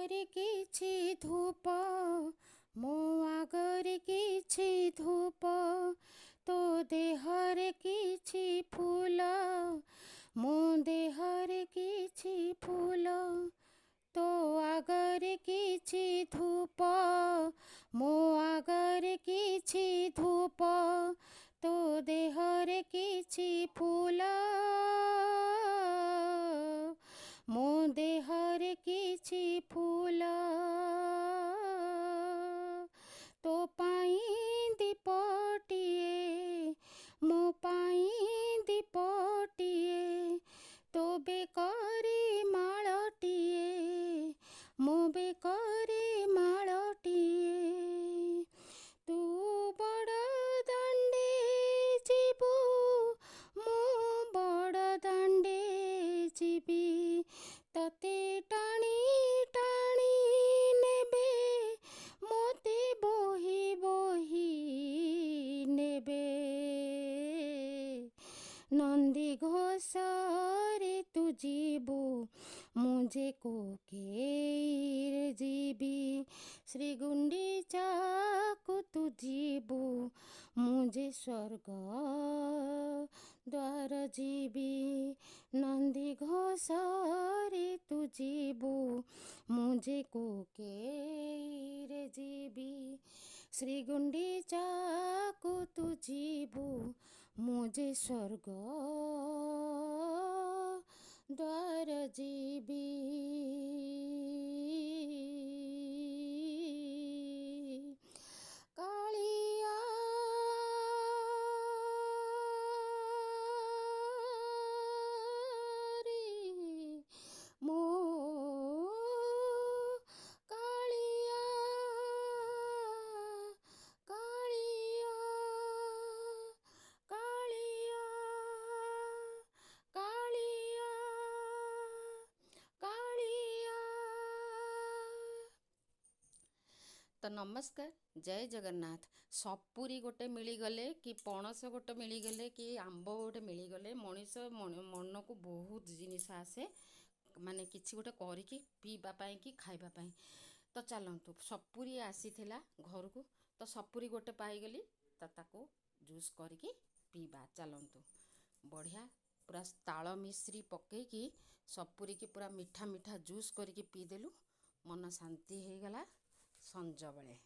ଆଗରେ କିଛି ଧୂପ, ମୋ ଆଗରେ କିଛି ଧୂପ, ତୋ ଦେହରେ କିଛି ଫୁଲ, ମୋ ଦେହରେ କିଛି ଫୁଲ। ତୋ ଆଗରେ କିଛି ଧୂପ, ମୋ ଆଗରେ କିଛି ଧୂପ, ତୋ ଦେହରେ କିଛି ଫୁଲ, ମୋ ଦେହରେ କିଛି ଫୁଲ। ତୋ ପାଇଁ ଦୀପଟିଏ, ମୋ ପାଇଁ ଦୀପଟିଏ, ତୋ ବେକରେ ମାଳଟିଏ, ମୋ ବେକରେ ମାଳଟିଏ। ତୁ ବଡ଼ ଦାଣ୍ଡେ ଯିବୁ, ମୁଁ ବଡ଼ ଦାଣ୍ଡେ ଯିବି, ତତେ ଟାଣି ଟାଣି ନେବେ, ମୋତେ ବୋହି ବୋହି ନେବେ। ନନ୍ଦିଘୋଷରେ ତୁ ଯିବୁ, ମୁଁ ଯେ କୋକେଇରେ ଯିବି, ଶ୍ରୀଗୁଣ୍ଡିଚାକୁ ତୁ ଯିବୁ, ମୁଁ ଯେ ସ୍ୱର୍ଗ ଦ୍ୱାର ଯିବି। ନନ୍ଦିଘୋଷରେ ତୁ ଯିବୁ, ମୁଁ ଯେ କୋକେଇରେ ଯିବି, ଶ୍ରୀଗୁଣ୍ଡିଚାକୁ ତୁ ଯିବୁ, ମୁଁ ଯେ ସ୍ୱର୍ଗ ଦ୍ୱାର ଯିବି। କାଳିଆ ରେ ମୋ କାଳିଆ, କାଳିଆ, କାଳିଆ, କାଳିଆ, କାଳିଆ। ତ ନମସ୍କାର, ଜୟ ଜଗନ୍ନାଥ। ସପୁରୀ ଗୋଟେ ମିଳିଗଲେ କି ପଣସ ଗୋଟେ ମିଳିଗଲେ କି ଆମ୍ବ ଗୋଟେ ମିଳିଗଲେ ମଣିଷ ମନକୁ ବହୁତ ଜିନିଷ ଆସେ, ମାନେ କିଛି ଗୋଟେ କରିକି ପିଇବା ପାଇଁ କି ଖାଇବା ପାଇଁ। ତ ଚାଲନ୍ତୁ, ସପୁରୀ ଆସିଥିଲା ଘରକୁ, ତ ସପୁରୀ ଗୋଟେ ପାଇଗଲି, ତ ତାକୁ ଜୁସ୍ କରିକି ପିଇବା। ଚାଲନ୍ତୁ, ବଢ଼ିଆ ପୁରା ତାଳ ମିଶ୍ରି ପକେଇକି ସପୁରୀକି ପୁରା ମିଠା ମିଠା ଜୁସ୍ କରିକି ପିଇଦେଲୁ, ମନ ଶାନ୍ତି ହେଇଗଲା ସଞ୍ଜବେଳେ।